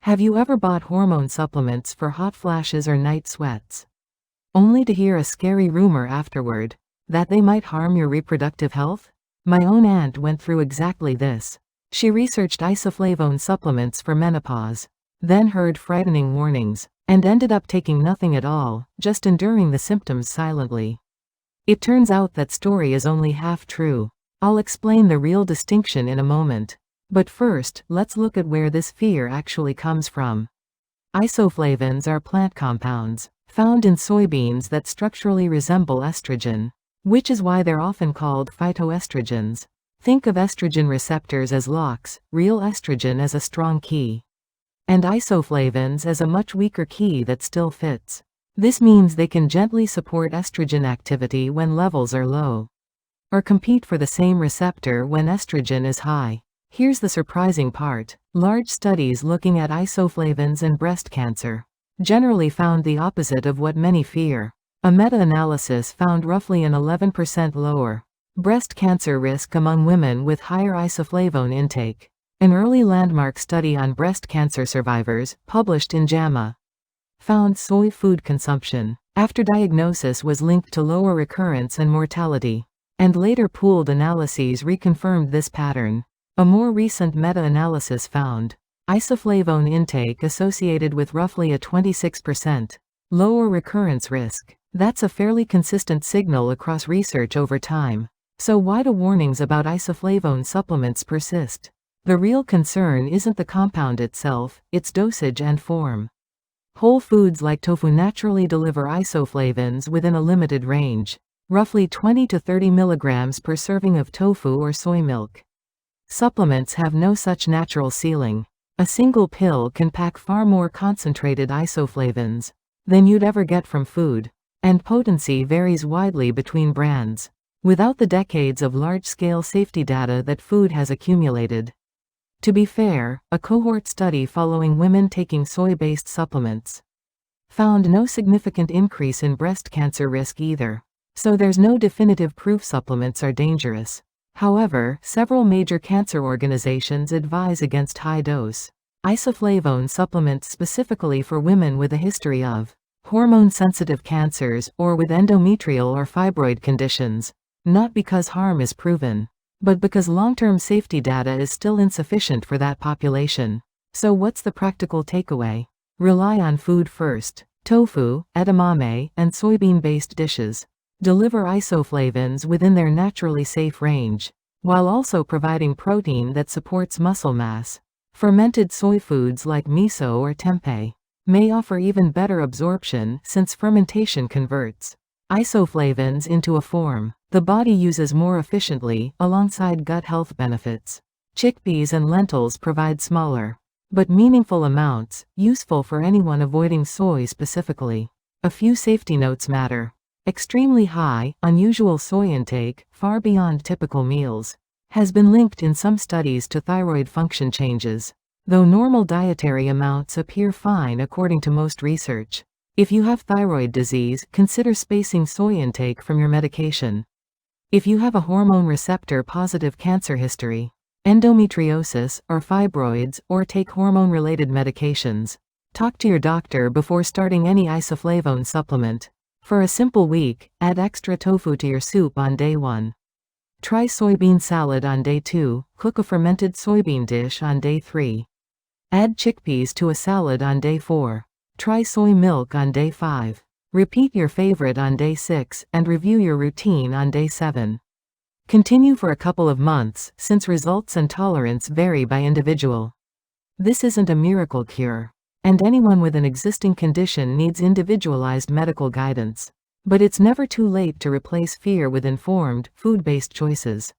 Have you ever bought hormone supplements for hot flashes or night sweats, only to hear a scary rumor afterward that they might harm your reproductive health? My own aunt went through exactly this. She researched isoflavone supplements for menopause, then heard frightening warnings, and ended up taking nothing at all, just enduring the symptoms silently. It turns out that story is only half true. I'll explain the real distinction in a moment. But first, let's look at where this fear actually comes from. Isoflavones are plant compounds found in soybeans that structurally resemble estrogen, which is why they're often called phytoestrogens. Think of estrogen receptors as locks, real estrogen as a strong key, and isoflavones as a much weaker key that still fits. This means they can gently support estrogen activity when levels are low, or compete for the same receptor when estrogen is high. Here's the surprising part. Large studies looking at isoflavones and breast cancer generally found the opposite of what many fear. A meta-analysis found roughly an 11% lower breast cancer risk among women with higher isoflavone intake. An early landmark study on breast cancer survivors, published in JAMA, found soy food consumption after diagnosis was linked to lower recurrence and mortality, and later pooled analyses reconfirmed this pattern. A more recent meta-analysis found isoflavone intake associated with roughly a 26% lower recurrence risk. That's a fairly consistent signal across research over time. So why do warnings about isoflavone supplements persist? The real concern isn't the compound itself, its dosage and form. Whole foods like tofu naturally deliver isoflavones within a limited range, roughly 20 to 30 milligrams per serving of tofu or soy milk. Supplements have no such natural ceiling. A single pill can pack far more concentrated isoflavones than you'd ever get from food, and potency varies widely between brands, without the decades of large-scale safety data that food has accumulated. To be fair, a cohort study following women taking soy-based supplements found no significant increase in breast cancer risk either, so there's no definitive proof supplements are dangerous. However, several major cancer organizations advise against high-dose isoflavone supplements specifically for women with a history of hormone-sensitive cancers or with endometrial or fibroid conditions, not because harm is proven, but because long-term safety data is still insufficient for that population. So what's the practical takeaway? Rely on food first. Tofu, edamame, and soybean-based dishes deliver isoflavones within their naturally safe range, while also providing protein that supports muscle mass. Fermented soy foods like miso or tempeh may offer even better absorption since fermentation converts isoflavones into a form the body uses more efficiently, alongside gut health benefits. Chickpeas and lentils provide smaller but meaningful amounts, useful for anyone avoiding soy specifically. A few safety notes matter. Extremely high, unusual soy intake, far beyond typical meals, has been linked in some studies to thyroid function changes, though normal dietary amounts appear fine according to most research. If you have thyroid disease, consider spacing soy intake from your medication. If you have a hormone receptor-positive cancer history, endometriosis, or fibroids, or take hormone-related medications, talk to your doctor before starting any isoflavone supplement. For a simple week, add extra tofu to your soup on day 1. Try soybean salad on day 2, cook a fermented soybean dish on day 3. Add chickpeas to a salad on day 4. Try soy milk on day 5. Repeat your favorite on day 6, and review your routine on day 7. Continue for a couple of months, since results and tolerance vary by individual. This isn't a miracle cure, and anyone with an existing condition needs individualized medical guidance. But it's never too late to replace fear with informed, food-based choices.